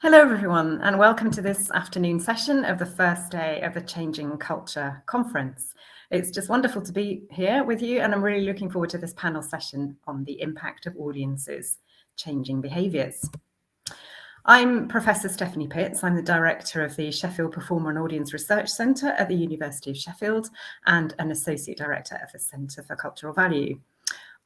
Hello everyone, and welcome to this afternoon session of the first day of the Changing Culture Conference. It's just wonderful to be here with you, and I'm really looking forward to this panel session on the impact of audiences changing behaviours. I'm Professor Stephanie Pitts. I'm the Director of the Sheffield Performer and Audience Research Centre at the University of Sheffield and an Associate Director of the Centre for Cultural Value.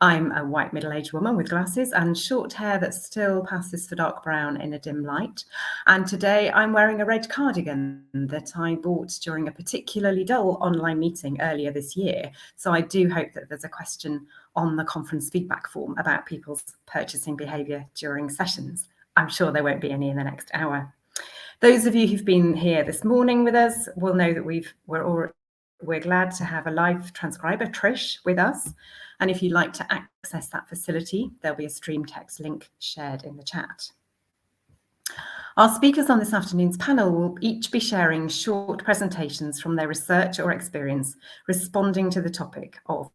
I'm a white middle-aged woman with glasses and short hair that still passes for dark brown in a dim light. And today I'm wearing a red cardigan that I bought during a particularly dull online meeting earlier this year. So I do hope that there's a question on the conference feedback form about people's purchasing behaviour during sessions. I'm sure there won't be any in the next hour. Those of you who've been here this morning with us will know that we're glad to have a live transcriber, Trish, with us. And if you'd like to access that facility, there'll be a stream text link shared in the chat. Our speakers on this afternoon's panel will each be sharing short presentations from their research or experience responding to the topic of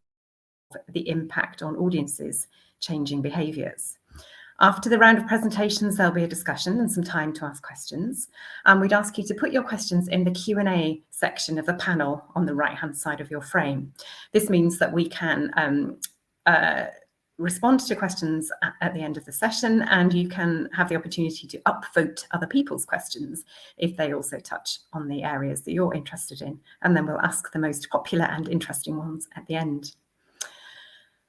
the impact on audiences changing behaviours. After the round of presentations, there'll be a discussion and some time to ask questions. And we'd ask you to put your questions in the Q&A section of the panel on the right-hand side of your frame. This means that we can respond to questions at the end of the session, and you can have the opportunity to upvote other people's questions if they also touch on the areas that you're interested in. And then we'll ask the most popular and interesting ones at the end.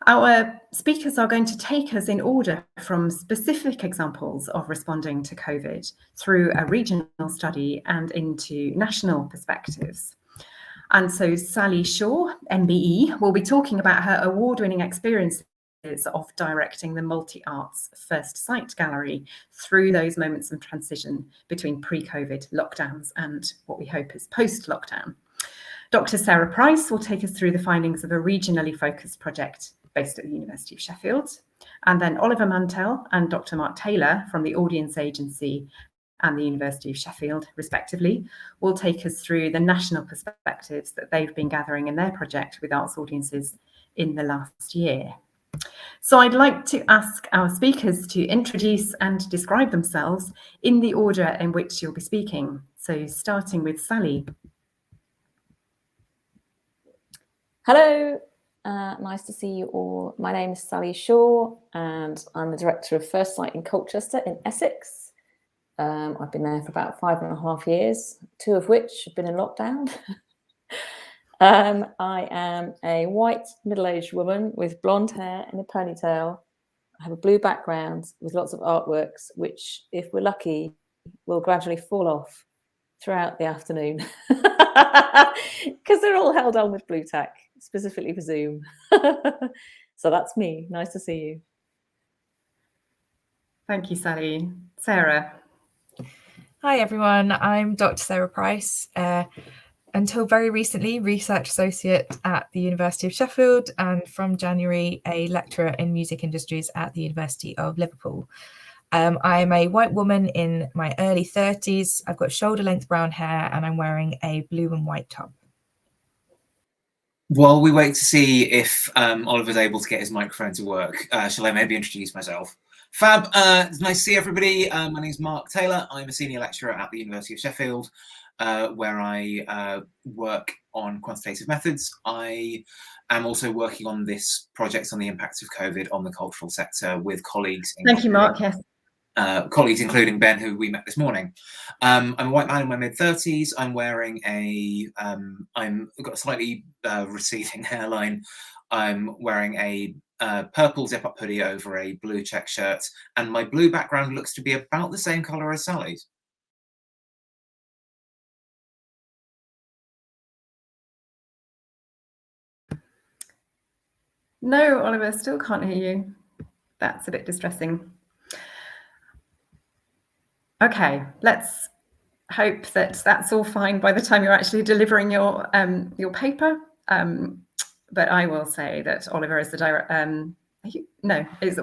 Our speakers are going to take us in order from specific examples of responding to COVID through a regional study and into national perspectives. And so Sally Shaw, MBE, will be talking about her award-winning experiences of directing the Multi-Arts First Sight Gallery through those moments of transition between pre-COVID lockdowns and what we hope is post-lockdown. Dr. Sarah Price will take us through the findings of a regionally focused project based at the University of Sheffield. And then Oliver Mantell and Dr. Mark Taylor from the Audience Agency and the University of Sheffield, respectively, will take us through the national perspectives that they've been gathering in their project with arts audiences in the last year. So I'd like to ask our speakers to introduce and describe themselves in the order in which you'll be speaking. So starting with Sally. Hello. Nice to see you all. My name is Sally Shaw and I'm the Director of First Sight in Colchester in Essex. I've been there for about 5.5 years, 2 of which have been in lockdown. I am a white middle-aged woman with blonde hair and a ponytail. I have a blue background with lots of artworks, which, if we're lucky, will gradually fall off throughout the afternoon because they're all held on with blue tack, specifically for Zoom. So that's me. Nice to see you. Thank you, Sally. Sarah. Hi, everyone. I'm Dr. Sarah Price. Until very recently, Research Associate at the University of Sheffield, and from January, a lecturer in music industries at the University of Liverpool. I'm a white woman in my early 30s. I've got shoulder-length brown hair, and I'm wearing a blue and white top. While we wait to see if Oliver's able to get his microphone to work, shall I maybe introduce myself? Fab, it's nice to see everybody. My name is Mark Taylor. I'm a senior lecturer at the University of Sheffield, where I work on quantitative methods. I am also working on this project on the impacts of COVID on the cultural sector with colleagues. Thank you, Mark. Yes. Colleagues, including Ben, who we met this morning. I'm a white man in my mid-30s. I'm wearing I've got a slightly receding hairline. I'm wearing a purple zip-up hoodie over a blue check shirt, and my blue background looks to be about the same colour as Sally's. No, Oliver, still can't hear you. That's a bit distressing. Okay, let's hope that that's all fine by the time you're actually delivering your paper. But I will say that Oliver is the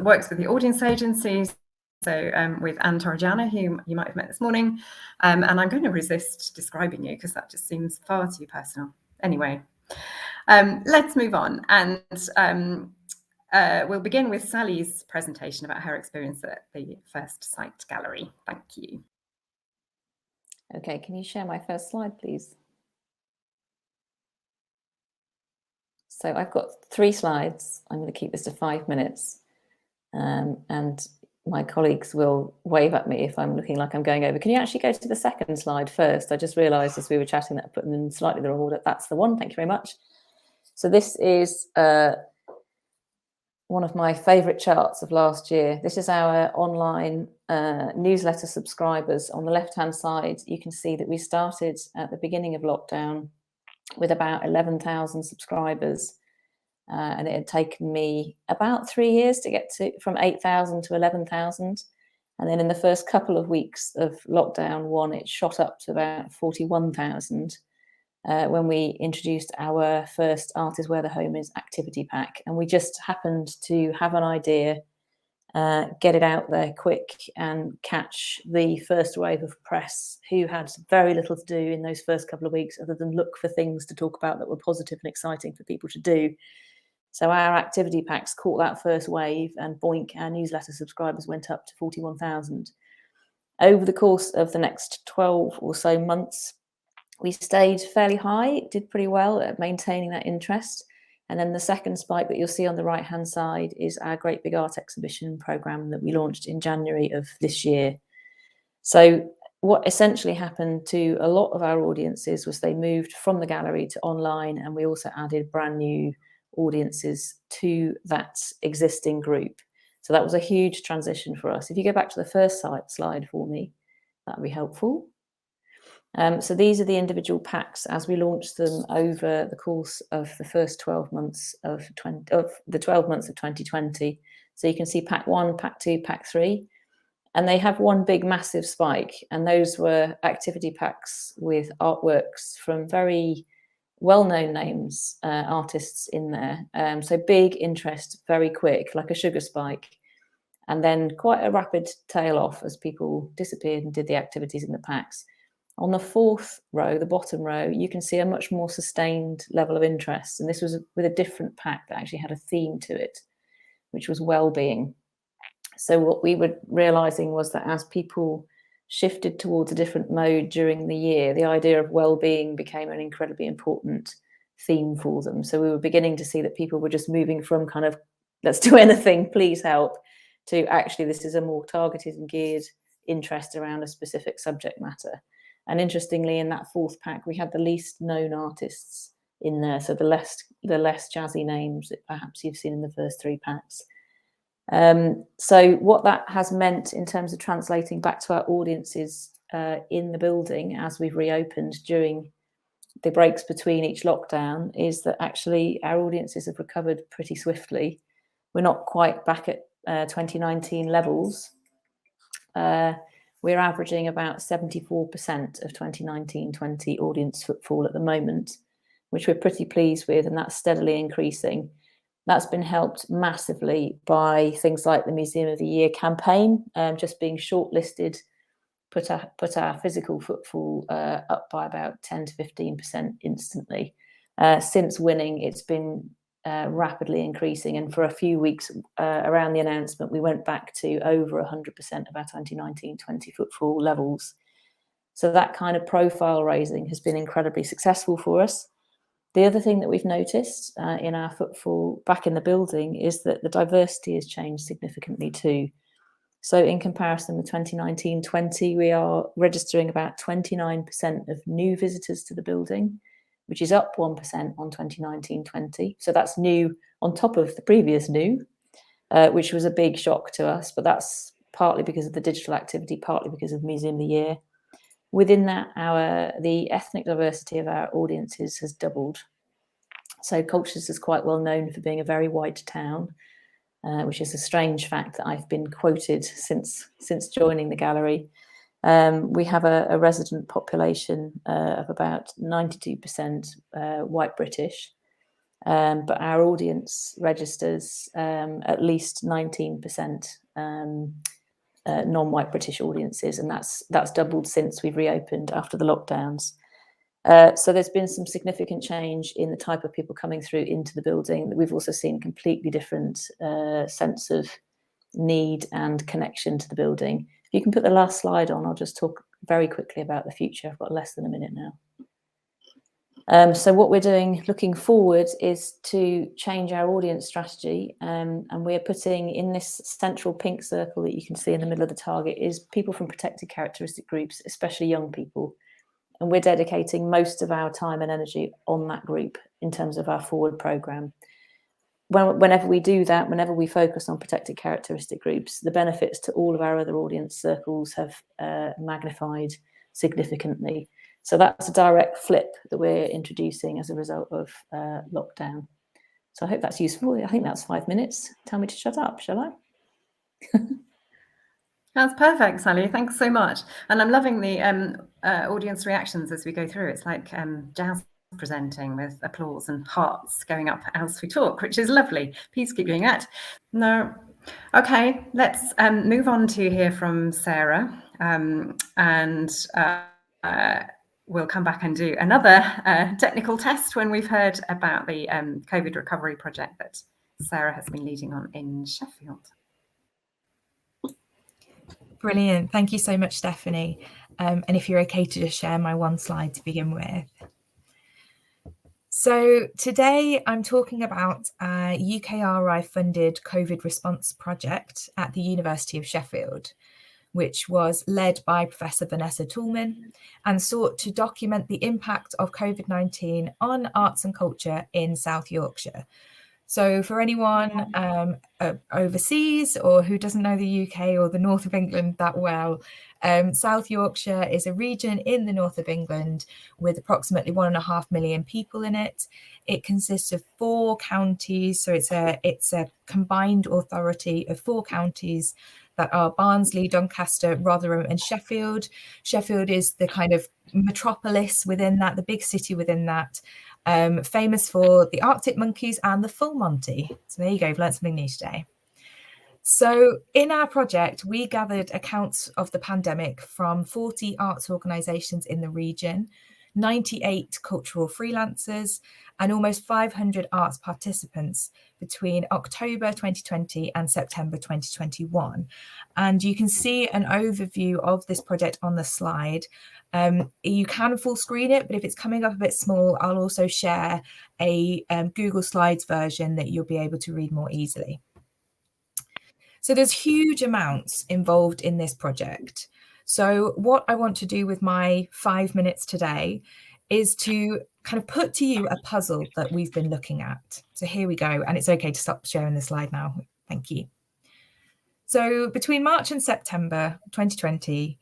works with the audience agencies. So with Anne Torrigiana, who you might have met this morning. And I'm going to resist describing you because that just seems far too personal. Anyway, let's move on. And we'll begin with Sally's presentation about her experience at the First Sight Gallery. Thank you. Okay, can you share my first slide, please? So I've got 3 slides. I'm going to keep this to 5 minutes. And my colleagues will wave at me if I'm looking like I'm going over. Can you actually go to the second slide first? I just realised as we were chatting that I put them in slightly the wrong order. That's the one. Thank you very much. So this is one of my favourite charts of last year. This is our online newsletter subscribers. On the left-hand side, you can see that we started at the beginning of lockdown with about 11,000 subscribers. And it had taken me about 3 years to get from 8,000 to 11,000. And then in the first couple of weeks of lockdown 1, it shot up to about 41,000 when we introduced our first Art is Where the Home Is activity pack. And we just happened to have an idea, get it out there quick and catch the first wave of press who had very little to do in those first couple of weeks other than look for things to talk about that were positive and exciting for people to do. So our activity packs caught that first wave, and boink, our newsletter subscribers went up to 41,000. Over the course of the next 12 or so months, we stayed fairly high, did pretty well at maintaining that interest. And then the second spike that you'll see on the right-hand side is our Great Big Art Exhibition programme that we launched in January of this year. So what essentially happened to a lot of our audiences was they moved from the gallery to online, and we also added brand new audiences to that existing group. So that was a huge transition for us. If you go back to the first slide for me, that would be helpful. So these are the individual packs as we launched them over the course of the first 12 months of 2020. So you can see pack 1, pack 2, pack 3, and they have one big massive spike, and those were activity packs with artworks from very well-known names, artists in there. So big interest, very quick, like a sugar spike, and then quite a rapid tail off as people disappeared and did the activities in the packs. On the 4th row, the bottom row, you can see a much more sustained level of interest, and this was with a different pack that actually had a theme to it, which was well-being. So what we were realising was that as people shifted towards a different mode during the year, the idea of well-being became an incredibly important theme for them. So we were beginning to see that people were just moving from kind of, let's do anything, please help, to actually this is a more targeted and geared interest around a specific subject matter. And interestingly, in that 4th pack, we had the least known artists in there, so the less jazzy names that perhaps you've seen in the first 3 packs. So what that has meant in terms of translating back to our audiences in the building as we've reopened during the breaks between each lockdown is that actually our audiences have recovered pretty swiftly. We're not quite back at 2019 levels. We're averaging about 74% of 2019-20 audience footfall at the moment, which we're pretty pleased with, and that's steadily increasing. That's been helped massively by things like the Museum of the Year campaign, just being shortlisted, put our physical footfall up by about 10 to 15% instantly. Since winning, it's been rapidly increasing, and for a few weeks around the announcement, we went back to over 100% of our 2019-20 footfall levels. So that kind of profile raising has been incredibly successful for us. The other thing that we've noticed in our footfall back in the building is that the diversity has changed significantly too. So in comparison with 2019-20, we are registering about 29% of new visitors to the building, which is up 1% on 2019-20. So that's new on top of the previous new, which was a big shock to us, but that's partly because of the digital activity, partly because of Museum of the Year. Within that, the ethnic diversity of our audiences has doubled. So Colchester is quite well known for being a very white town, which is a strange fact that I've been quoted since joining the gallery. We have a resident population of about 92% white British, but our audience registers at least 19% non-white British audiences, and that's doubled since we've reopened after the lockdowns. So there's been some significant change in the type of people coming through into the building. We've also seen completely different sense of need and connection to the building. If you can put the last slide on, I'll just talk very quickly about the future. I've got less than a minute now. So what we're doing looking forward is to change our audience strategy, and we're putting in this central pink circle that you can see in the middle of the target is people from protected characteristic groups, especially young people. And we're dedicating most of our time and energy on that group in terms of our forward programme. Whenever we do that, whenever we focus on protected characteristic groups, the benefits to all of our other audience circles have magnified significantly. So that's a direct flip that we're introducing as a result of lockdown. So I hope that's useful. I think that's 5 minutes. Tell me to shut up, shall I? That's perfect, Sally. Thanks so much. And I'm loving the audience reactions as we go through. It's like jazz presenting with applause and hearts going up as we talk, which is lovely. Please keep doing that. No. Okay, let's move on to hear from Sarah, and we'll come back and do another technical test when we've heard about the COVID recovery project that Sarah has been leading on in Sheffield. Brilliant. Thank you so much, Stephanie. And if you're okay to just share my one slide to begin with. So today I'm talking about a UKRI funded COVID response project at the University of Sheffield, which was led by Professor Vanessa Toulmin and sought to document the impact of COVID-19 on arts and culture in South Yorkshire. So for anyone overseas or who doesn't know the UK or the north of England that well, South Yorkshire is a region in the north of England with approximately 1.5 million people in it. It consists of 4 counties, so it's a combined authority of 4 counties that are Barnsley, Doncaster, Rotherham and Sheffield. Sheffield is the kind of metropolis within that, the big city within that. Famous for the Arctic monkeys and the full Monty. So there you go, we've learned something new today. So in our project, we gathered accounts of the pandemic from 40 arts organisations in the region, 98 cultural freelancers, and almost 500 arts participants between October 2020 and September 2021. And you can see an overview of this project on the slide. You can full screen it, but if it's coming up a bit small, I'll also share a Google Slides version that you'll be able to read more easily. So there's huge amounts involved in this project. So what I want to do with my 5 minutes today is to kind of put to you a puzzle that we've been looking at. So here we go. And it's okay to stop sharing the slide now. Thank you. So between March and September 2020,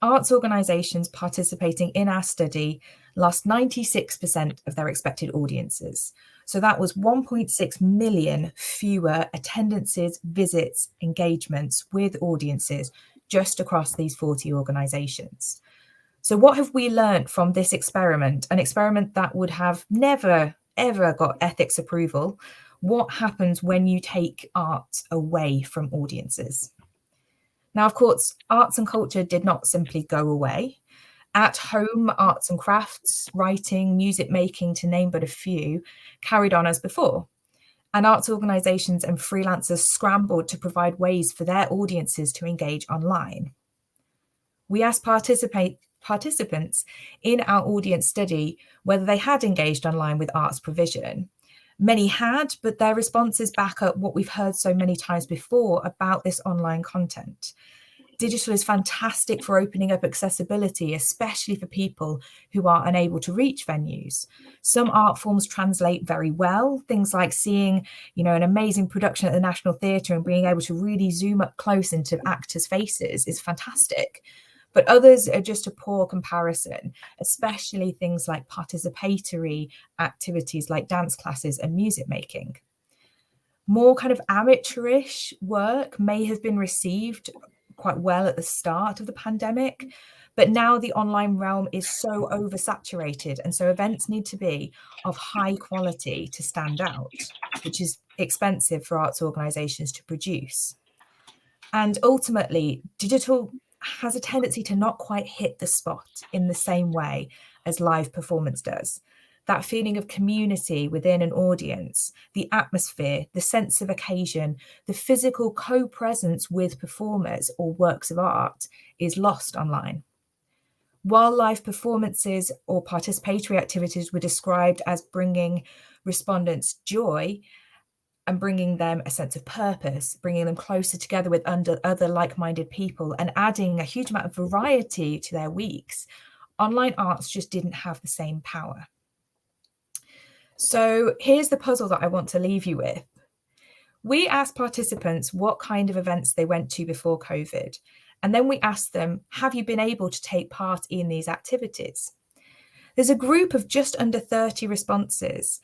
arts organisations participating in our study lost 96% of their expected audiences. So that was 1.6 million fewer attendances, visits, engagements with audiences just across these 40 organisations. So what have we learned from this experiment, an experiment that would have never, ever got ethics approval? What happens when you take art away from audiences? Now, of course, arts and culture did not simply go away. At home, arts and crafts, writing, music making, to name but a few, carried on as before. And arts organisations and freelancers scrambled to provide ways for their audiences to engage online. We asked participants in our audience study whether they had engaged online with arts provision. Many had, but their responses back up what we've heard so many times before about this online content. Digital is fantastic for opening up accessibility, especially for people who are unable to reach venues. Some art forms translate very well. Things like seeing, an amazing production at the National Theatre and being able to really zoom up close into actors' faces is fantastic. But others are just a poor comparison, especially things like participatory activities like dance classes and music making. More kind of amateurish work may have been received quite well at the start of the pandemic, but now the online realm is so oversaturated, and so events need to be of high quality to stand out, which is expensive for arts organisations to produce. And ultimately, digital has a tendency to not quite hit the spot in the same way as live performance does. That feeling of community within an audience, the atmosphere, the sense of occasion, the physical co-presence with performers or works of art is lost online. While live performances or participatory activities were described as bringing respondents joy and bringing them a sense of purpose, bringing them closer together with other like-minded people and adding a huge amount of variety to their weeks, online arts just didn't have the same power. So here's the puzzle that I want to leave you with. We asked participants what kind of events they went to before COVID, and then we asked them, have you been able to take part in these activities? There's a group of just under 30 responses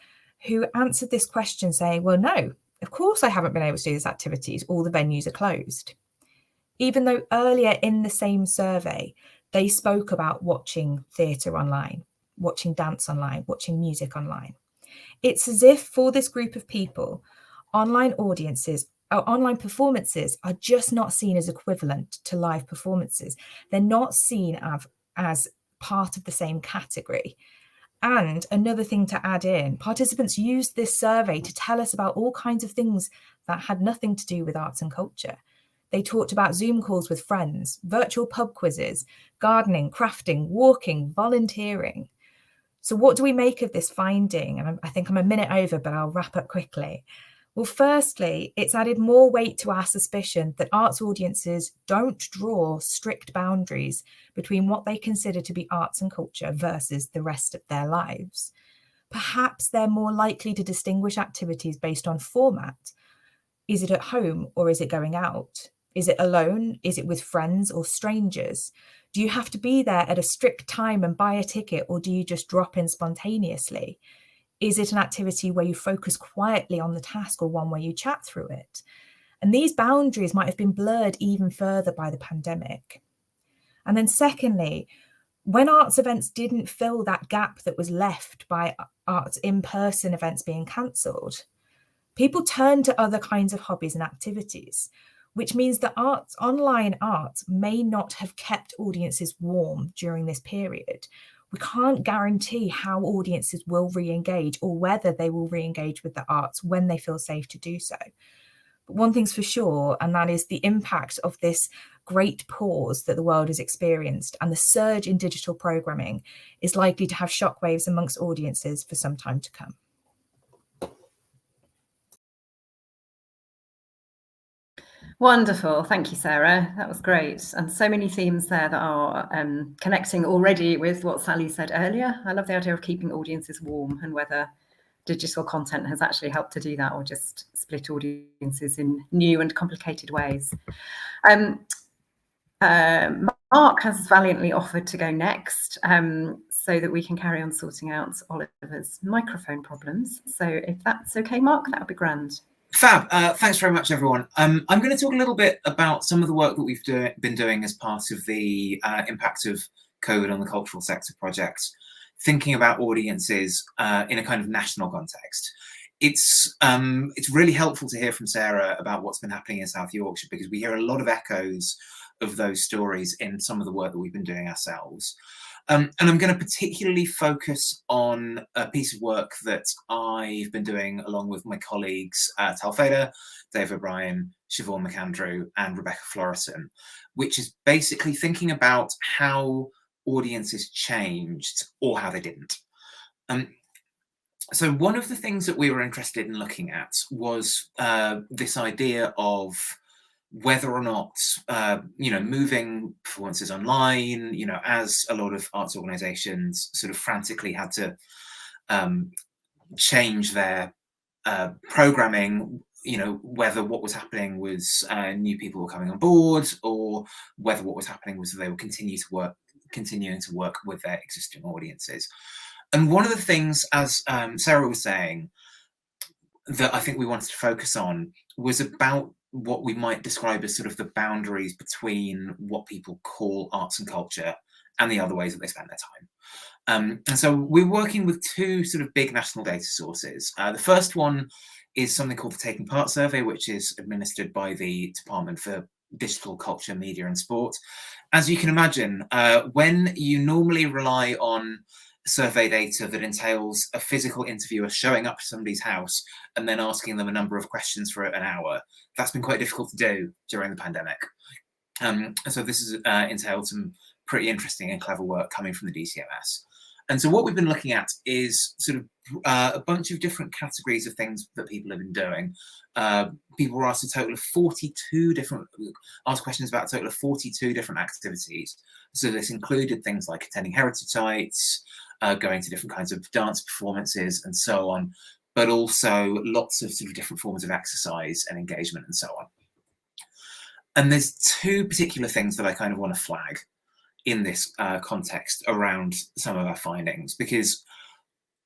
who answered this question saying, well, no, of course I haven't been able to do these activities. All the venues are closed. Even though earlier in the same survey, they spoke about watching theatre online, watching dance online, watching music online. It's as if for this group of people, online performances are just not seen as equivalent to live performances. They're not seen as part of the same category. And another thing to add in, participants used this survey to tell us about all kinds of things that had nothing to do with arts and culture. They talked about Zoom calls with friends, virtual pub quizzes, gardening, crafting, walking, volunteering. So what do we make of this finding? And I think I'm a minute over, but I'll wrap up quickly. Well, firstly, it's added more weight to our suspicion that arts audiences don't draw strict boundaries between what they consider to be arts and culture versus the rest of their lives. Perhaps they're more likely to distinguish activities based on format. Is it at home or is it going out? Is it alone? Is it with friends or strangers? Do you have to be there at a strict time and buy a ticket, or do you just drop in spontaneously? Is it an activity where you focus quietly on the task or one where you chat through it? And these boundaries might have been blurred even further by the pandemic. And then secondly, when arts events didn't fill that gap that was left by arts in-person events being cancelled, people turned to other kinds of hobbies and activities, which means that online art may not have kept audiences warm during this period. We can't guarantee how audiences will re-engage or whether they will re-engage with the arts when they feel safe to do so. But one thing's for sure, and that is the impact of this great pause that the world has experienced and the surge in digital programming is likely to have shockwaves amongst audiences for some time to come. Wonderful. Thank you, Sarah. That was great. And so many themes there that are connecting already with what Sally said earlier. I love the idea of keeping audiences warm and whether digital content has actually helped to do that or just split audiences in new and complicated ways. Mark has valiantly offered to go next so that we can carry on sorting out Oliver's microphone problems. So if that's okay, Mark, that would be grand. Fab. Thanks very much, everyone. I'm going to talk a little bit about some of the work that we've been doing as part of the impact of COVID on the cultural sector project, thinking about audiences in a kind of national context. It's really helpful to hear from Sarah about what's been happening in South Yorkshire, because we hear a lot of echoes of those stories in some of the work that we've been doing ourselves. And I'm going to particularly focus on a piece of work that I've been doing along with my colleagues, Tal Fader, Dave O'Brien, Siobhan McAndrew, and Rebecca Florison, which is basically thinking about how audiences changed or how they didn't. So one of the things that we were interested in looking at was this idea of whether or not, moving performances online, as a lot of arts organisations sort of frantically had to change their programming, whether what was happening was new people were coming on board, or whether what was happening was that they were continuing to work with their existing audiences. And one of the things, as Sarah was saying, that I think we wanted to focus on was about what we might describe as sort of the boundaries between what people call arts and culture and the other ways that they spend their time. And so we're working with two sort of big national data sources. The first one is something called the Taking Part Survey, which is administered by the Department for Digital Culture, Media and Sport. As you can imagine, when you normally rely on survey data that entails a physical interviewer showing up to somebody's house and then asking them a number of questions for an hour, that's been quite difficult to do during the pandemic. So this has entailed some pretty interesting and clever work coming from the DCMS. And so what we've been looking at is sort of a bunch of different categories of things that people have been doing. People were asked asked questions about a total of 42 different activities. So this included things like attending heritage sites, going to different kinds of dance performances and so on, but also lots of sort of different forms of exercise and engagement and so on. And there's two particular things that I kind of want to flag in this context around some of our findings, because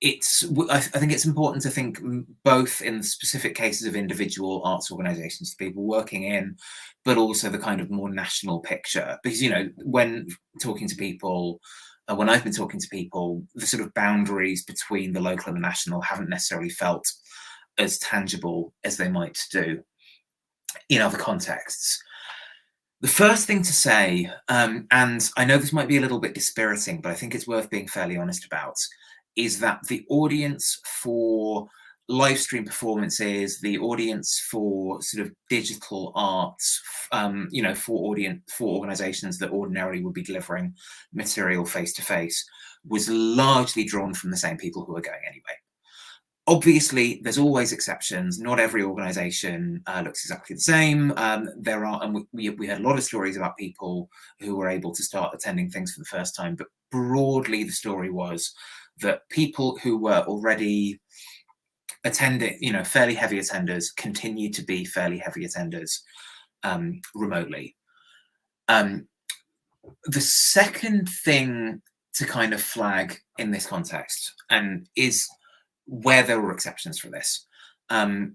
I think it's important to think both in the specific cases of individual arts organisations, people working in, but also the kind of more national picture. Because, you know, when talking to people, when I've been talking to people, the sort of boundaries between the local and the national haven't necessarily felt as tangible as they might do in other contexts. The first thing to say, and I know this might be a little bit dispiriting, but I think it's worth being fairly honest about, is that the audience for live stream performances, the audience for sort of digital arts, you know, for organisations that ordinarily would be delivering material face to face, was largely drawn from the same people who are going anyway. Obviously, there's always exceptions. Not every organisation looks exactly the same. There are, and we had a lot of stories about people who were able to start attending things for the first time, but broadly the story was that people who were already attending, you know, fairly heavy attenders, continue to be fairly heavy attenders remotely. The second thing to kind of flag in this context is where there were exceptions for this.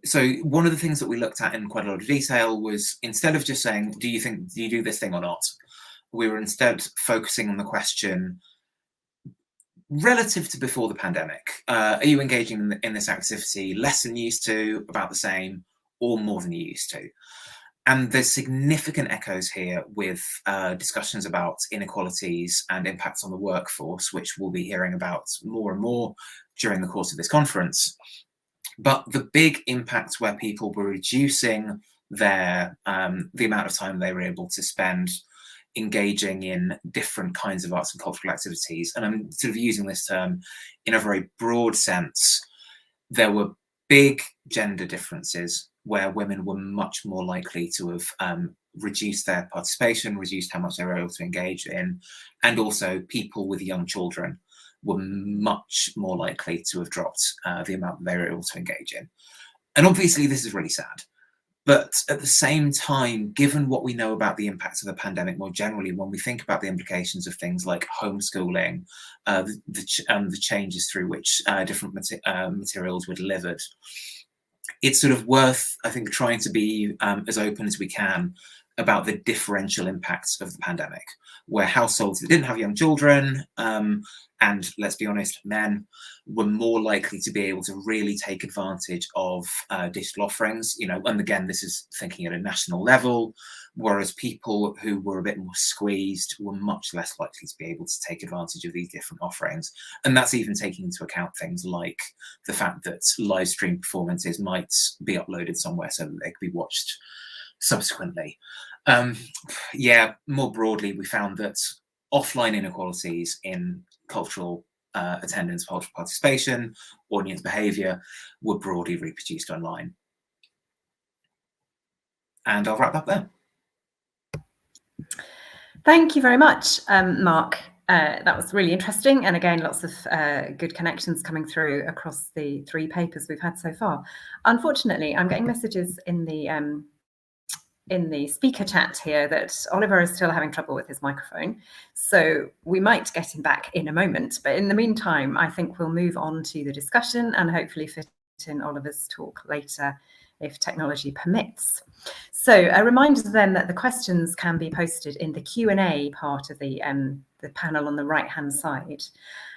So one of the things that we looked at in quite a lot of detail was, instead of just saying, do you do this thing or not? We were instead focusing on the question, relative to before the pandemic, are you engaging in this activity less than you used to, about the same, or more than you used to? And there's significant echoes here with discussions about inequalities and impacts on the workforce, which we'll be hearing about more and more during the course of this conference. But the big impacts where people were reducing the amount of time they were able to spend engaging in different kinds of arts and cultural activities. And I'm sort of using this term in a very broad sense. There were big gender differences where women were much more likely to have reduced their participation, reduced how much they were able to engage in, and also people with young children were much more likely to have dropped the amount that they were able to engage in. And obviously this is really sad. But at the same time, given what we know about the impacts of the pandemic more generally, when we think about the implications of things like homeschooling, the changes through which different materials were delivered, it's sort of worth, I think, trying to be as open as we can about the differential impacts of the pandemic, where households that didn't have young children, and let's be honest, men, were more likely to be able to really take advantage of digital offerings, you know, and again, this is thinking at a national level, whereas people who were a bit more squeezed were much less likely to be able to take advantage of these different offerings. And that's even taking into account things like the fact that live stream performances might be uploaded somewhere so that they could be watched subsequently. Yeah, more broadly, we found that offline inequalities in cultural attendance, cultural participation, audience behaviour were broadly reproduced online. And I'll wrap up there. Thank you very much, Mark. That was really interesting. And again, lots of good connections coming through across the 3 papers we've had so far. Unfortunately, I'm getting messages in the speaker chat here that Oliver is still having trouble with his microphone. So we might get him back in a moment. But in the meantime, I think we'll move on to the discussion and hopefully fit in Oliver's talk later if technology permits. So a reminder then that the questions can be posted in the Q&A part of the panel on the right-hand side.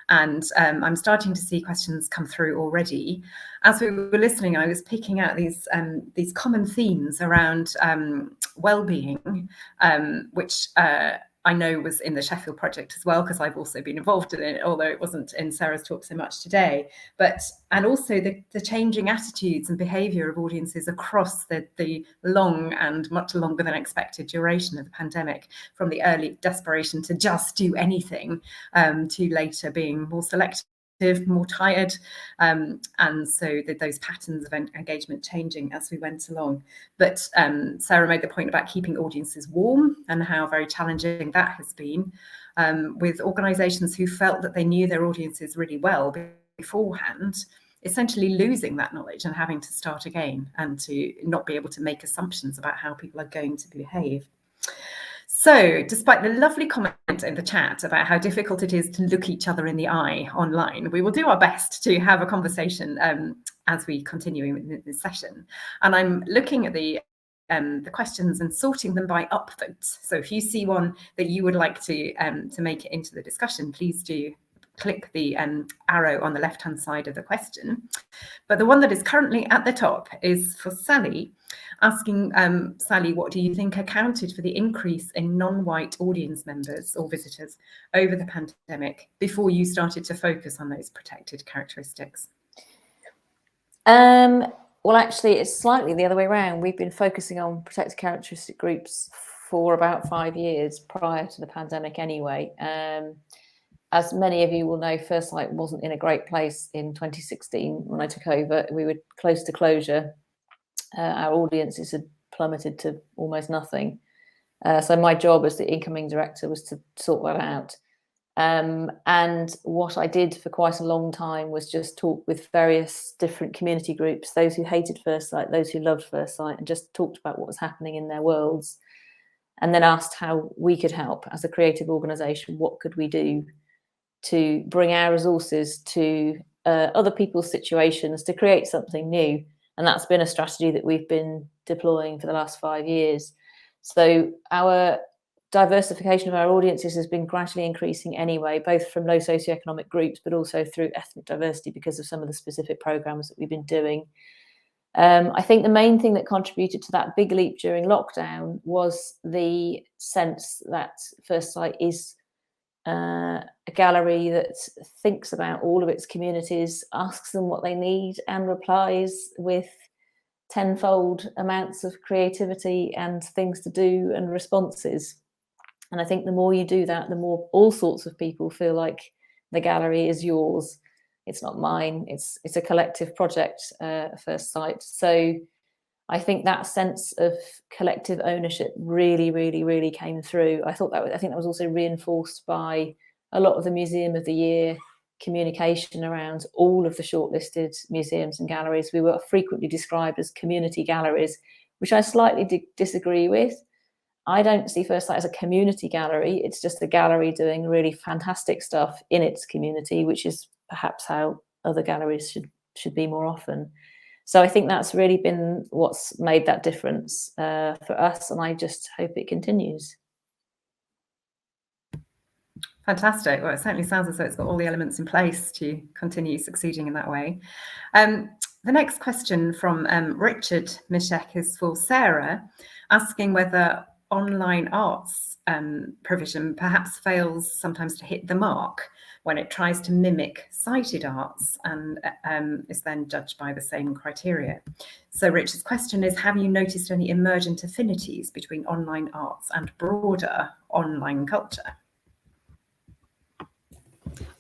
And I'm starting to see questions come through already. As we were listening, I was picking out these common themes around well-being, which I know was in the Sheffield project as well, because I've also been involved in it, although it wasn't in Sarah's talk so much today. And also the changing attitudes and behaviour of audiences across the long and much longer than expected duration of the pandemic, from the early desperation to just do anything, to later being more selective, more tired, and so those patterns of engagement changing as we went along. But Sarah made the point about keeping audiences warm and how very challenging that has been, with organisations who felt that they knew their audiences really well beforehand, essentially losing that knowledge and having to start again, and to not be able to make assumptions about how people are going to behave. So, despite the lovely comment in the chat about how difficult it is to look each other in the eye online, we will do our best to have a conversation as we continue in this session. And I'm looking at the questions and sorting them by upvotes. So, if you see one that you would like to make it into the discussion, please do click the arrow on the left-hand side of the question. But the one that is currently at the top is for Sally, asking Sally, what do you think accounted for the increase in non-white audience members or visitors over the pandemic before you started to focus on those protected characteristics? Well, actually, it's slightly the other way around. We've been focusing on protected characteristic groups for about 5 years prior to the pandemic anyway. As many of you will know, First Light wasn't in a great place in 2016 when I took over. We were close to closure. Our audiences had plummeted to almost nothing. So my job as the incoming director was to sort that out. And what I did for quite a long time was just talk with various different community groups, those who hated First Light, those who loved First Light, and just talked about what was happening in their worlds, and then asked how we could help as a creative organisation. What could we do to bring our resources to other people's situations to create something new? And that's been a strategy that we've been deploying for the last 5 years. So our diversification of our audiences has been gradually increasing anyway, both from low socioeconomic groups, but also through ethnic diversity because of some of the specific programs that we've been doing. I think the main thing that contributed to that big leap during lockdown was the sense that First Light is a gallery that thinks about all of its communities, asks them what they need, and replies with tenfold amounts of creativity and things to do and responses. And I think the more you do that, the more all sorts of people feel like the gallery is yours. It's not mine. It's a collective project, First Sight. So I think that sense of collective ownership really, really, really came through. I think that was also reinforced by a lot of the Museum of the Year communication around all of the shortlisted museums and galleries. We were frequently described as community galleries, which I slightly disagree with. I don't see First Light as a community gallery. It's just a gallery doing really fantastic stuff in its community, which is perhaps how other galleries should be more often. So I think that's really been what's made that difference for us, and I just hope it continues. Fantastic. Well, it certainly sounds as though it's got all the elements in place to continue succeeding in that way. The next question from Richard Mishek is for Sarah, asking whether online arts provision perhaps fails sometimes to hit the mark when it tries to mimic cited arts and is then judged by the same criteria. So Richard's question is, have you noticed any emergent affinities between online arts and broader online culture?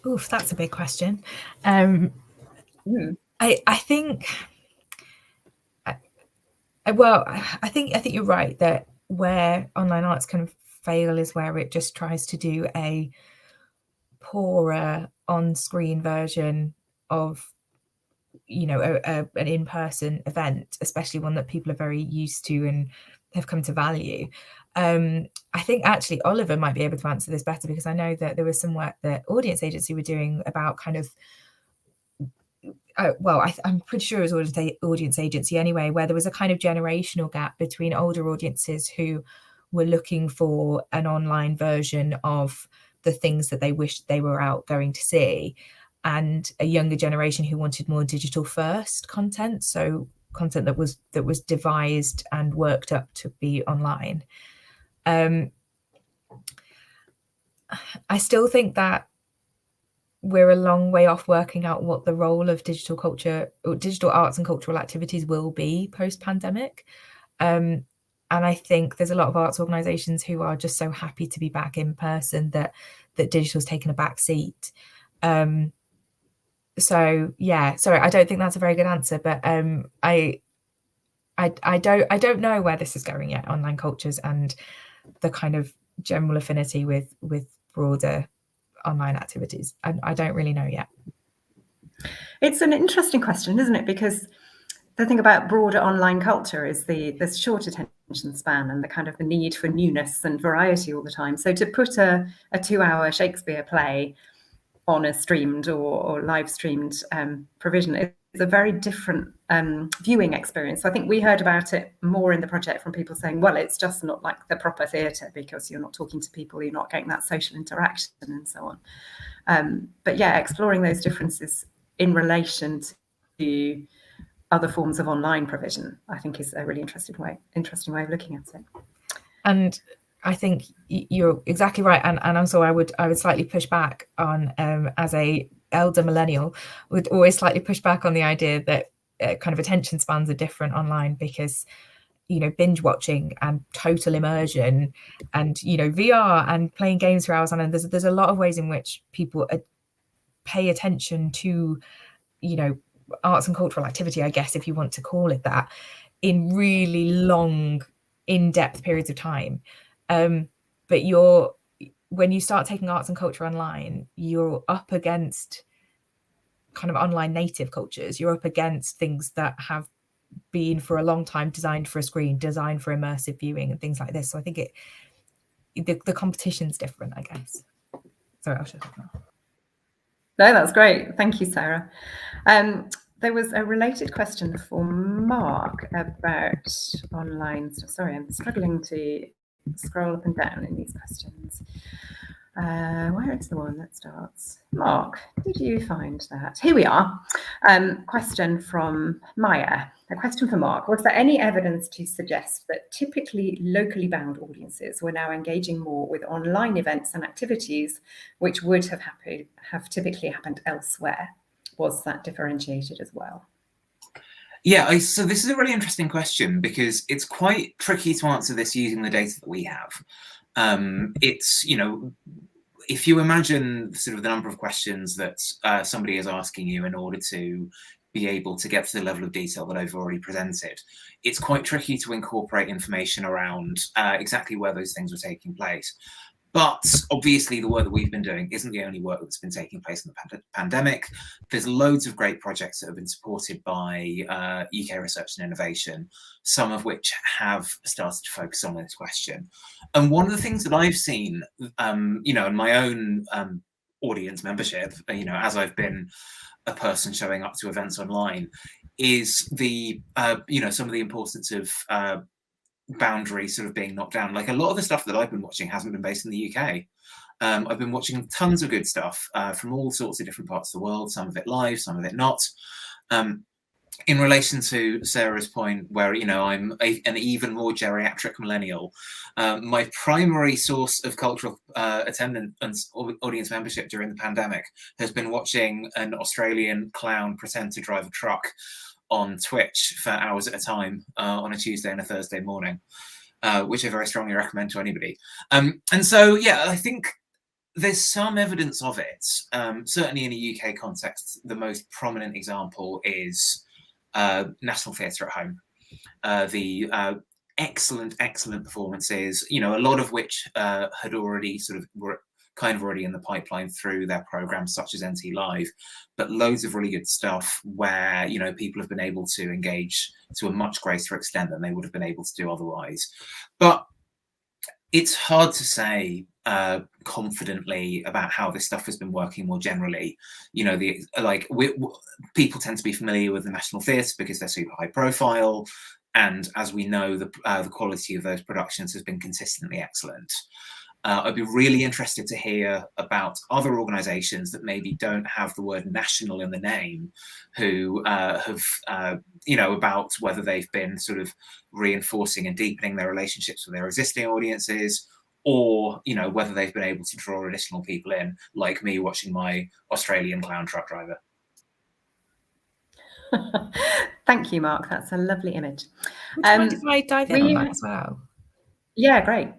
Oof, that's a big question. I think, well, I think you're right that where online arts kind of fail is where it just tries to do a poorer on-screen version of, you know, an in-person event, especially one that people are very used to and have come to value. I think actually Oliver might be able to answer this better, because I know that there was some work that Audience Agency were doing about kind of, I'm pretty sure it was Audience Agency anyway, where there was a kind of generational gap between older audiences who were looking for an online version of the things that they wished they were out going to see, and a younger generation who wanted more digital first content, so content that was devised and worked up to be online. I still think that we're a long way off working out what the role of digital culture or digital arts and cultural activities will be post-pandemic. And I think there's a lot of arts organisations who are just so happy to be back in person that digital's taken a back seat. So yeah, sorry, I don't think that's a very good answer, but I don't know where this is going yet, online cultures and the kind of general affinity with broader online activities. I don't really know yet. It's an interesting question, isn't it? Because the thing about broader online culture is the short attention span and the kind of the need for newness and variety all the time. So to put a 2-hour Shakespeare play on a streamed or live streamed provision is a very different viewing experience. So I think we heard about it more in the project from people saying, well, it's just not like the proper theatre because you're not talking to people, you're not getting that social interaction and so on. But yeah, exploring those differences in relation to other forms of online provision, I think is a really interesting way of looking at it. And I think you're exactly right, and also I would slightly push back on, as a elder millennial, would always slightly push back on the idea that kind of attention spans are different online, because binge watching and total immersion and VR and playing games for hours on end, there's a lot of ways in which people pay attention to arts and cultural activity, I guess, if you want to call it that, in really long, in-depth periods of time. But when you start taking arts and culture online, you're up against kind of online native cultures. You're up against things that have been for a long time designed for a screen, designed for immersive viewing and things like this. So I think the competition's different, I guess. Sorry, I'll shut up now. No, that's great. Thank you, Sarah. There was a related question for Mark about online stuff. Sorry, I'm struggling to scroll up and down in these questions. Where is the one that starts? Mark, did you find that? Here we are. Question from Maya. A question for Mark. Was there any evidence to suggest that typically locally bound audiences were now engaging more with online events and activities which would have typically happened elsewhere? Was that differentiated as well? Yeah, so this is a really interesting question because it's quite tricky to answer this using the data that we have. It's, if you imagine sort of the number of questions that somebody is asking you in order to be able to get to the level of detail that I've already presented, it's quite tricky to incorporate information around exactly where those things were taking place. But obviously the work that we've been doing isn't the only work that's been taking place in the pandemic. There's loads of great projects that have been supported by UK Research and Innovation, some of which have started to focus on this question. And one of the things that I've seen, in my own audience membership, as I've been a person showing up to events online, is the, some of the importance of boundaries sort of being knocked down. Like a lot of the stuff that I've been watching hasn't been based in the UK. I've been watching tons of good stuff from all sorts of different parts of the world, some of it live, some of it not. In relation to Sarah's point, where I'm an even more geriatric millennial, my primary source of cultural attendance and audience membership during the pandemic has been watching an Australian clown pretend to drive a truck on Twitch for hours at a time on a Tuesday and a Thursday morning, which I very strongly recommend to anybody. And so, yeah, I think there's some evidence of it. Certainly in a UK context, the most prominent example is National Theatre at Home. The excellent performances, a lot of which had already were kind of already in the pipeline through their programs such as NT Live, but loads of really good stuff where people have been able to engage to a much greater extent than they would have been able to do otherwise. But it's hard to say confidently about how this stuff has been working more generally. People tend to be familiar with the National Theatre because they're super high profile, and as we know, the quality of those productions has been consistently excellent. I'd be really interested to hear about other organisations that maybe don't have the word national in the name, who have, about whether they've been sort of reinforcing and deepening their relationships with their existing audiences, or, you know, whether they've been able to draw additional people in, like me watching my Australian clown truck driver. Thank you, Mark. That's a lovely image. Would you mind if I dive in on that as well? Yeah, great.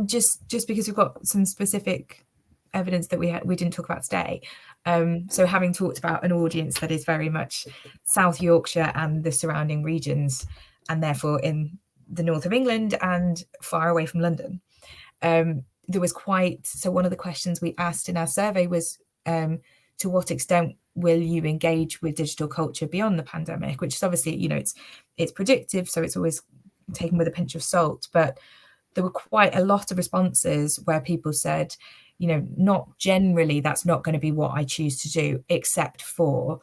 Just because we've got some specific evidence that we didn't talk about today. So having talked about an audience that is very much South Yorkshire and the surrounding regions, and therefore in the north of England and far away from London, there was so one of the questions we asked in our survey was, to what extent will you engage with digital culture beyond the pandemic? Which is obviously, you know, it's predictive, so it's always taken with a pinch of salt. But there were quite a lot of responses where people said, you know, not generally, that's not going to be what I choose to do, except for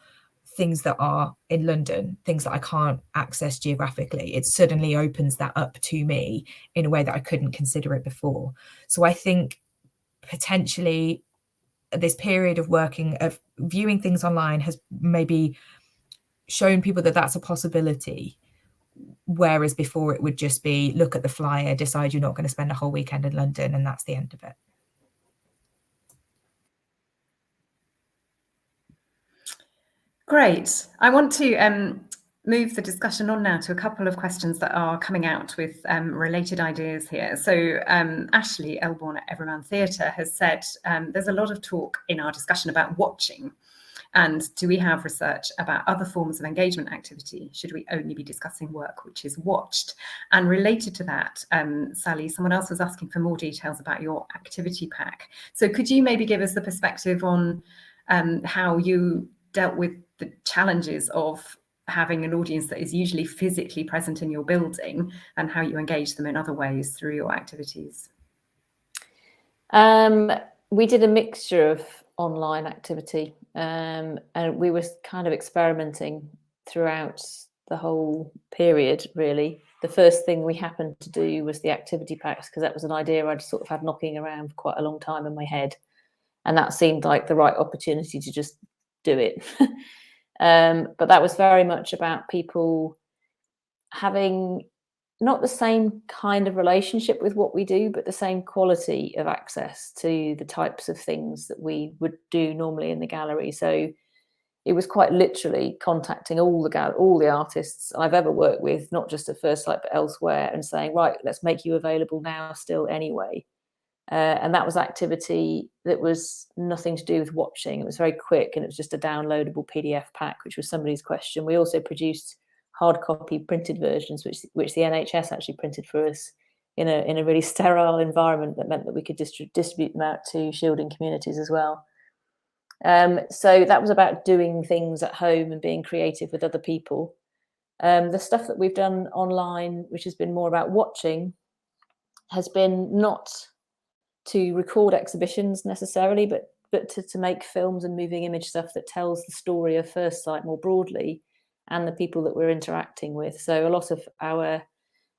things that are in London, things that I can't access geographically. It suddenly opens that up to me in a way that I couldn't consider it before. So I think potentially this period of viewing things online has maybe shown people that that's a possibility, whereas before it would just be look at the flyer, decide you're not going to spend a whole weekend in London, and that's the end of it. Great. I want to move the discussion on now to a couple of questions that are coming out with related ideas here. So Ashley Elborn at Everyman Theatre has said there's a lot of talk in our discussion about watching. And do we have research about other forms of engagement activity? Should we only be discussing work which is watched? And related to that, Sally, someone else was asking for more details about your activity pack. So could you maybe give us the perspective on how you dealt with the challenges of having an audience that is usually physically present in your building, and how you engage them in other ways through your activities? We did a mixture of online activity, and we were kind of experimenting throughout the whole period, really. The first thing we happened to do was the activity packs, because that was an idea I'd sort of had knocking around for quite a long time in my head, and that seemed like the right opportunity to just do it. But that was very much about people having not the same kind of relationship with what we do, but the same quality of access to the types of things that we would do normally in the gallery. So it was quite literally contacting all the artists I've ever worked with, not just at First Light, but elsewhere, and saying, right, let's make you available now still anyway. And that was activity that was nothing to do with watching. It was very quick, and it was just a downloadable PDF pack, which was somebody's question. We also produced hard copy printed versions, which the NHS actually printed for us in a really sterile environment that meant that we could distribute them out to shielding communities as well. So that was about doing things at home and being creative with other people. The stuff that we've done online, which has been more about watching, has been not to record exhibitions necessarily, but to make films and moving image stuff that tells the story of First Sight more broadly and the people that we're interacting with. So a lot of our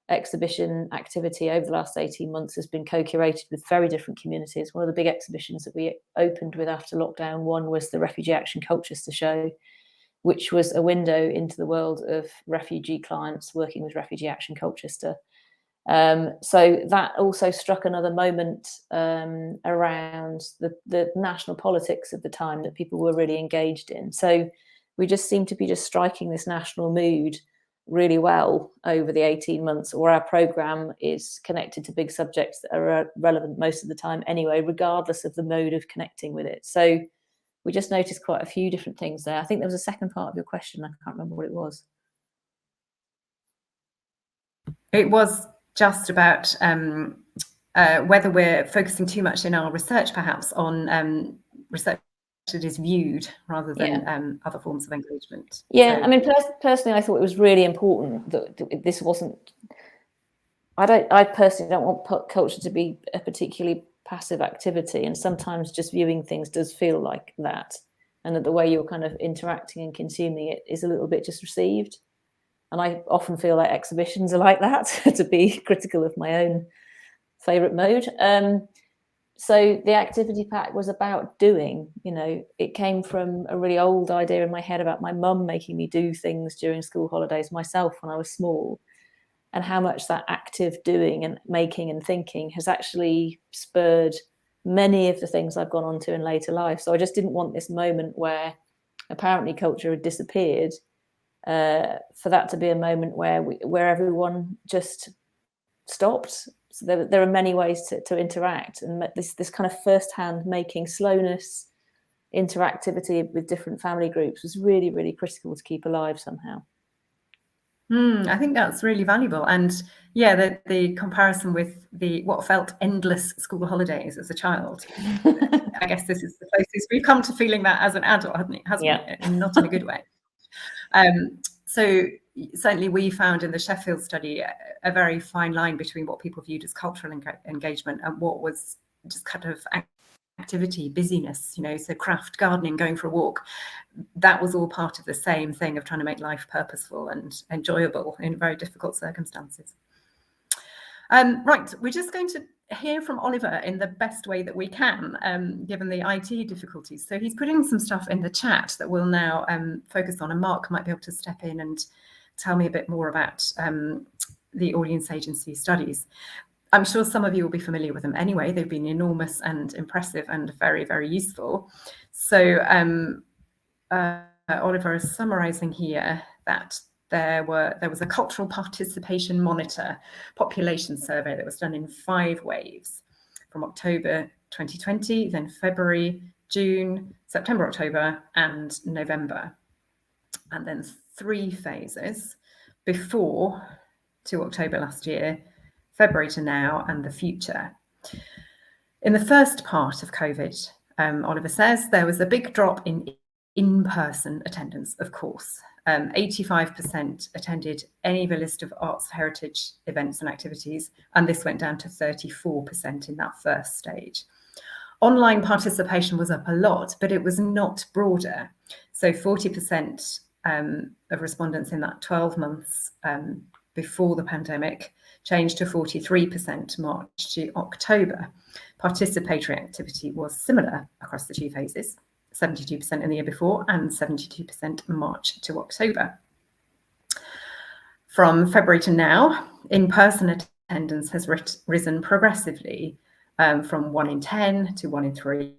exhibition activity over the last 18 months has been co-curated with very different communities. One of the big exhibitions that we opened with after lockdown one was the Refugee Action Colchester show, which was a window into the world of refugee clients working with Refugee Action Colchester. So that also struck another moment around the national politics of the time that people were really engaged in. So we just seem to be just striking this national mood really well over the 18 months, or our programme is connected to big subjects that are relevant most of the time anyway, regardless of the mode of connecting with it. So we just noticed quite a few different things there. I think there was a second part of your question. I can't remember what it was. It was just about whether we're focusing too much in our research, perhaps, on research that is viewed rather than other forms of engagement. Yeah, so, I mean, personally, I thought it was really important that this wasn't. I personally don't want culture to be a particularly passive activity, and sometimes just viewing things does feel like that, and that the way you're kind of interacting and consuming it is a little bit just received. And I often feel like exhibitions are like that, to be critical of my own favourite mode. So the activity pack was about doing, it came from a really old idea in my head about my mum making me do things during school holidays myself when I was small. and how much that active doing and making and thinking has actually spurred many of the things I've gone on to in later life. So I just didn't want this moment where apparently culture had disappeared, for that to be a moment where everyone just stopped. So there are many ways to interact, and this kind of first-hand making, slowness, interactivity with different family groups was really, really critical to keep alive somehow. I think that's really valuable. And yeah, the comparison with what felt endless school holidays as a child. I guess this is the closest we've come to feeling that as an adult, hasn't it? And not in a good way. So certainly we found in the Sheffield study a very fine line between what people viewed as cultural engagement and what was just kind of activity, busyness, so craft, gardening, going for a walk. That was all part of the same thing of trying to make life purposeful and enjoyable in very difficult circumstances. Right, we're just going to hear from Oliver in the best way that we can, given the IT difficulties. So he's putting some stuff in the chat that we'll now focus on, and Mark might be able to step in and tell me a bit more about the audience agency studies. I'm sure some of you will be familiar with them anyway. They've been enormous and impressive and very, very useful. So Oliver is summarising here that there was a cultural participation monitor population survey that was done in 5 waves, from October 2020, then February, June, September, October, and November, and then 3 phases before to October last year, February to now, and the future. In the first part of COVID, Oliver says, there was a big drop in-person attendance, of course. 85% attended any of a list of arts heritage events and activities, and this went down to 34% in that first stage. Online participation was up a lot, but it was not broader. So 40% of respondents in that 12 months before the pandemic changed to 43% March to October. Participatory activity was similar across the 2 phases, 72% in the year before and 72% March to October. From February to now, in-person attendance has risen progressively, from 1 in 10 to 1 in 3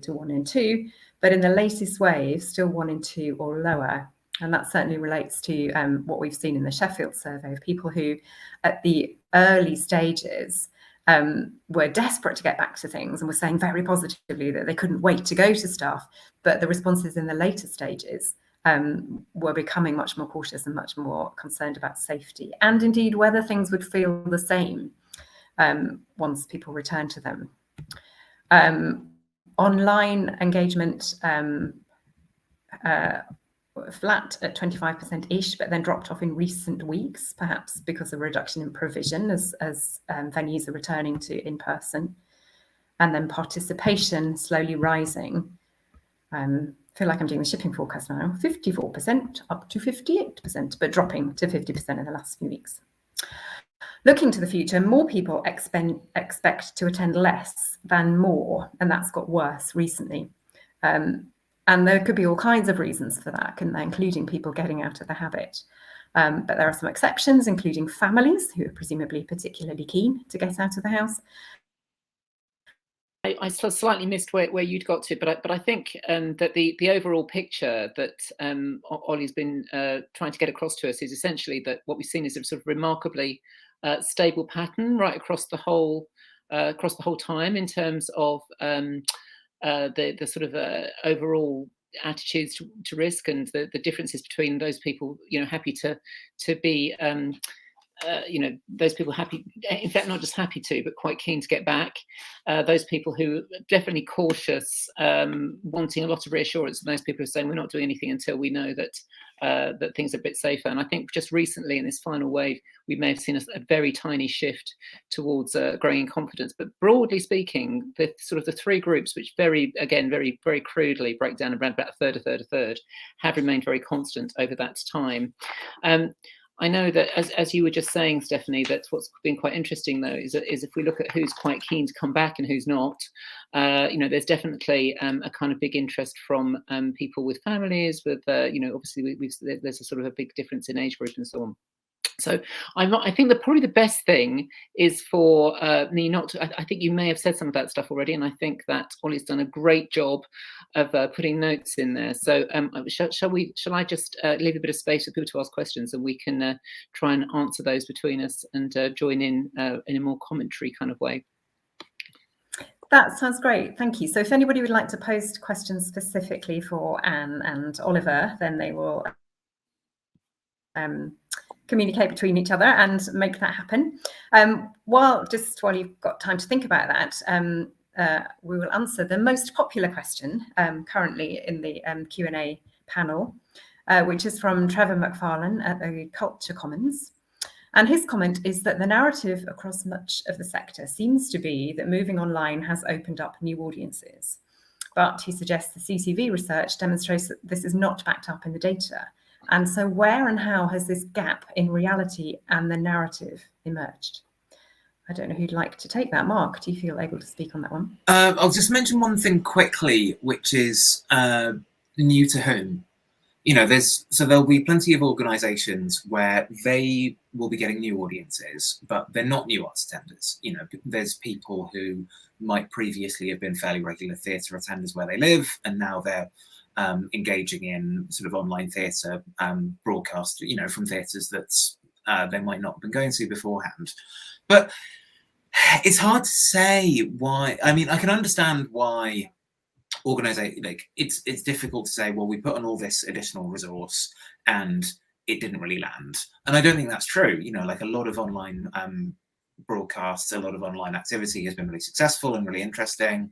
to 1 in 2, but in the latest wave, still 1 in 2 or lower. And that certainly relates to what we've seen in the Sheffield survey of people who, at the early stages, were desperate to get back to things and were saying very positively that they couldn't wait to go to stuff. But the responses in the later stages were becoming much more cautious and much more concerned about safety, and indeed whether things would feel the same once people return to them. Online engagement flat at 25%-ish, but then dropped off in recent weeks, perhaps because of a reduction in provision as venues are returning to in-person. And then participation slowly rising. I feel like I'm doing the shipping forecast now, 54% up to 58%, but dropping to 50% in the last few weeks. Looking to the future, more people expect to attend less than more, and that's got worse recently. And there could be all kinds of reasons for that, couldn't there, including people getting out of the habit. But there are some exceptions, including families who are presumably particularly keen to get out of the house. I slightly missed where you'd got to, but I think that the overall picture that Ollie's been trying to get across to us is essentially that what we've seen is a sort of remarkably stable pattern right across the whole time in terms of the sort of overall attitudes to risk and the differences between those people, happy to be, those people happy, in fact, not just happy to, but quite keen to get back. Those people who are definitely cautious, wanting a lot of reassurance, and those people who are saying we're not doing anything until we know that that things are a bit safer. And I think just recently in this final wave, we may have seen a very tiny shift towards growing in confidence. But broadly speaking, the sort of the 3 groups, which very, very crudely break down around about a third, have remained very constant over that time. I know that, as you were just saying, Stephanie, that's what's been quite interesting, though, is if we look at who's quite keen to come back and who's not, there's definitely a kind of big interest from people with families, with, obviously there's a sort of a big difference in age group and so on. So I think that probably the best thing is for me not to, I think you may have said some of that stuff already, and I think that Ollie's done a great job of putting notes in there. So shall I just leave a bit of space for people to ask questions, and we can try and answer those between us and join in a more commentary kind of way. That sounds great, thank you. So if anybody would like to post questions specifically for Anne and Oliver, then they will communicate between each other and make that happen. While you've got time to think about that, we will answer the most popular question currently in the Q&A panel, which is from Trevor McFarlane at the Culture Commons. And his comment is that the narrative across much of the sector seems to be that moving online has opened up new audiences. But he suggests the CCV research demonstrates that this is not backed up in the data. And so where and how has this gap in reality and the narrative emerged? I don't know who'd like to take that. Mark, do you feel able to speak on that one? I'll just mention one thing quickly, which is new to whom. You know, there'll be plenty of organisations where they will be getting new audiences, but they're not new arts attenders. You know, there's people who might previously have been fairly regular theatre attenders where they live, and now they're engaging in sort of online theatre broadcast, you know, from theatres that they might not have been going to beforehand. But it's hard to say why. I mean, I can understand why organization, like it's difficult to say, well, we put on all this additional resource and it didn't really land. And I don't think that's true. You know, like a lot of online broadcasts, a lot of online activity has been really successful and really interesting.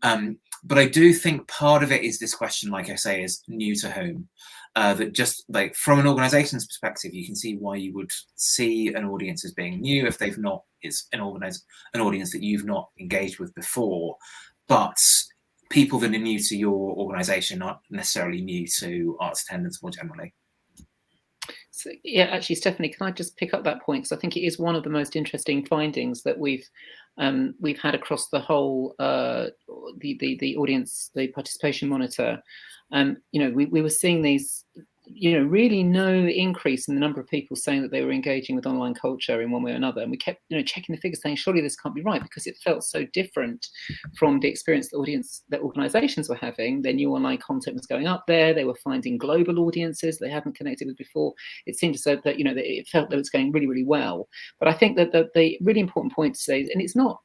But I do think part of it is this question, like I say, is new to whom. That just like from an organization's perspective, you can see why you would see an audience as being new if they've not, it's an audience that you've not engaged with before. But people that are new to your organization aren't necessarily new to arts attendance more generally. So, yeah, actually, Stephanie, can I just pick up that point? Because I think it is one of the most interesting findings that we've had across the whole the audience, the participation monitor. You know, we were seeing these, you know, really no increase in the number of people saying that they were engaging with online culture in one way or another. And we kept, you know, checking the figures saying, surely this can't be right, because it felt so different from the experience that organizations were having. Their new online content was going up there. They were finding global audiences they hadn't connected with before. It seemed as though that, you know, that it felt that it was going really, really well. But I think that the really important point to say is, and it's not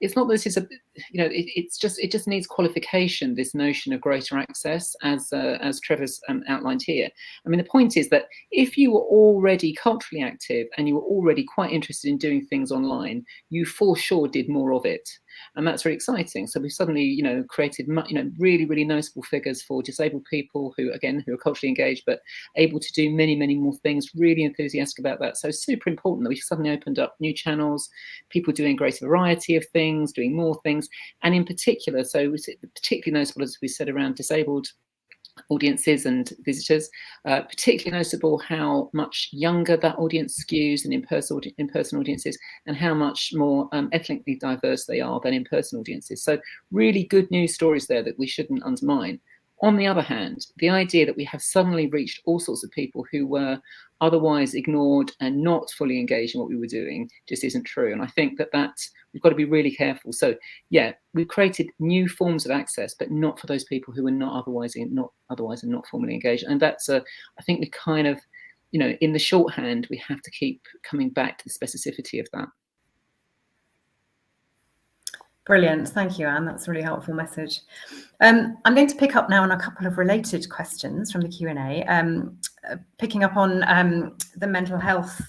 that this is a, you know, it just needs qualification, this notion of greater access, as Trevor's outlined here. I mean, the point is that if you were already culturally active and you were already quite interested in doing things online, you for sure did more of it. And that's very exciting. So we've suddenly, you know, created, you know, really, really noticeable figures for disabled people who are culturally engaged, but able to do many, many more things, really enthusiastic about that. So super important that we've suddenly opened up new channels, people doing a greater variety of things, doing more things. And in particular, so particularly noticeable, as we said, around disabled audiences and visitors, particularly noticeable how much younger that audience skews than in-person audiences, and how much more ethnically diverse they are than in-person audiences. So really good news stories there that we shouldn't undermine. On the other hand, the idea that we have suddenly reached all sorts of people who were otherwise ignored and not fully engaged in what we were doing just isn't true. And I think that we've got to be really careful. So yeah, we've created new forms of access, but not for those people who are not otherwise and not formally engaged. And that's I think we kind of, you know, in the shorthand, we have to keep coming back to the specificity of that. Brilliant, thank you, Anne. That's a really helpful message. I'm going to pick up now on a couple of related questions from the Q&A, picking up on the mental health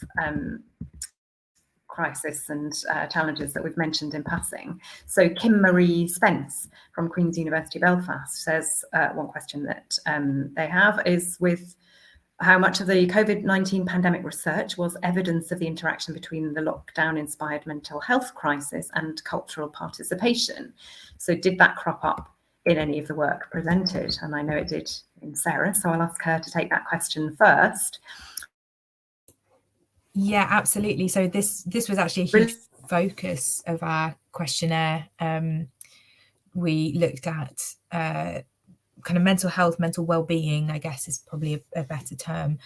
crisis and challenges that we've mentioned in passing. So Kim Marie Spence from Queen's University Belfast says one question that they have is with how much of the COVID-19 pandemic research was evidence of the interaction between the lockdown-inspired mental health crisis and cultural participation. So did that crop up in any of the work presented? And I know it did in Sarah, so I'll ask her to take that question first. Yeah, absolutely. So this was actually a huge focus of our questionnaire. We looked at kind of mental health, mental well-being, I guess is probably a better term,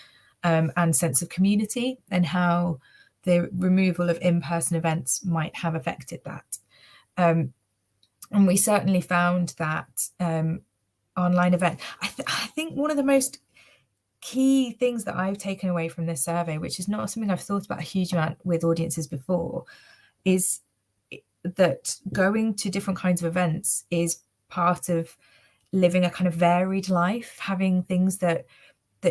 and sense of community, and how the removal of in-person events might have affected that. And we certainly found that online event, I think one of the most key things that I've taken away from this survey, which is not something I've thought about a huge amount with audiences before, is that going to different kinds of events is part of living a kind of varied life, having things that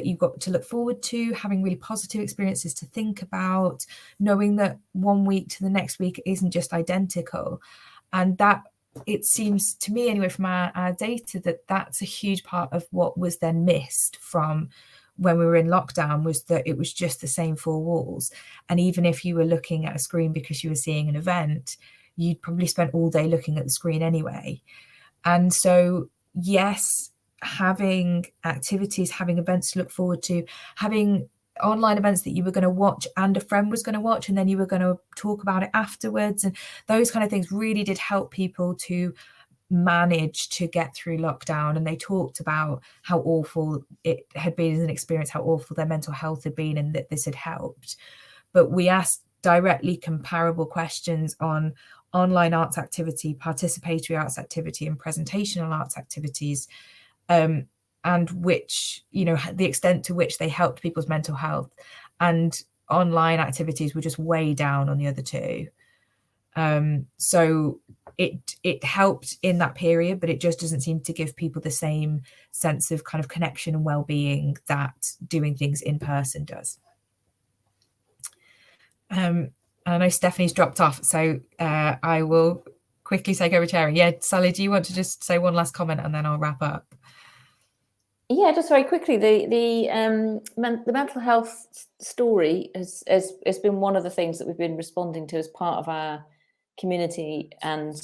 you've got to look forward to, having really positive experiences to think about, knowing that one week to the next week isn't just identical. And that, it seems to me anyway from our data, that that's a huge part of what was then missed from when we were in lockdown, was that it was just the same four walls. And even if you were looking at a screen because you were seeing an event, you'd probably spent all day looking at the screen anyway. And so, yes, having activities, having events to look forward to, having online events that you were going to watch and a friend was going to watch, and then you were going to talk about it afterwards, and those kind of things really did help people to manage to get through lockdown. And they talked about how awful it had been as an experience, how awful their mental health had been, and that this had helped. But we asked directly comparable questions on online arts activity, participatory arts activity, and presentational arts activities, and which, you know, the extent to which they helped people's mental health. And online activities were just way down on the other two. So it helped in that period, but it just doesn't seem to give people the same sense of kind of connection and well-being that doing things in person does. I know Stephanie's dropped off, so I will quickly take over Cherry. Yeah, Sally, do you want to just say one last comment and then I'll wrap up? Yeah, just very quickly, the mental health story has been one of the things that we've been responding to as part of our community and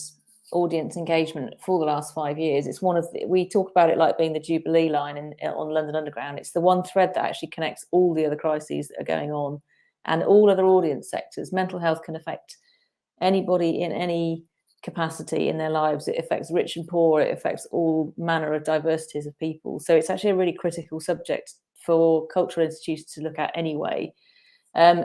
audience engagement for the last 5 years. It's one of we talk about it like being the Jubilee line on London Underground. It's the one thread that actually connects all the other crises that are going on and all other audience sectors. Mental health can affect anybody in any capacity in their lives. It affects rich and poor. It affects all manner of diversities of people. So it's actually a really critical subject for cultural institutions to look at anyway.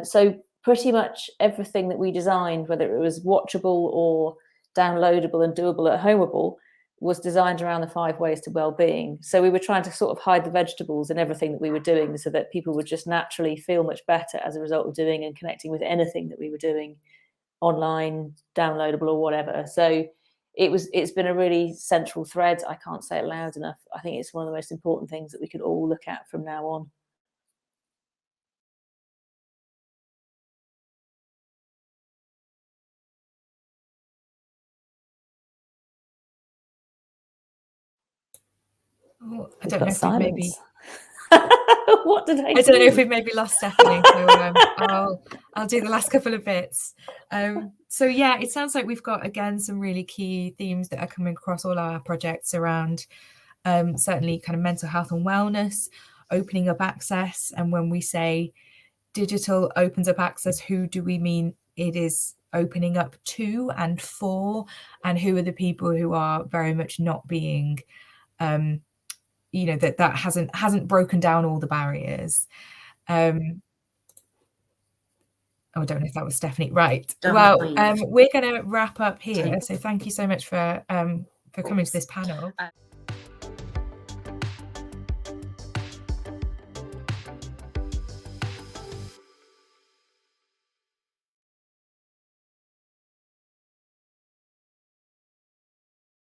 So pretty much everything that we designed, whether it was watchable or downloadable and doable at homeable, was designed around the 5 ways to well-being. So we were trying to sort of hide the vegetables in everything that we were doing, so that people would just naturally feel much better as a result of doing and connecting with anything that we were doing, online, downloadable, or whatever. So it's been a really central thread. I can't say it loud enough. I think it's one of the most important things that we could all look at from now on. Oh, I don't know if we've maybe what did I don't know if we've maybe lost Stephanie, so I'll do the last couple of bits. So yeah, it sounds like we've got again some really key themes that are coming across all our projects around certainly kind of mental health and wellness, opening up access. And when we say digital opens up access, who do we mean it is opening up to and for, and who are the people who are very much not being you know, that hasn't broken down all the barriers. I don't know if that was Stephanie. Right. Well, we're going to wrap up here. So thank you so much for coming to this panel.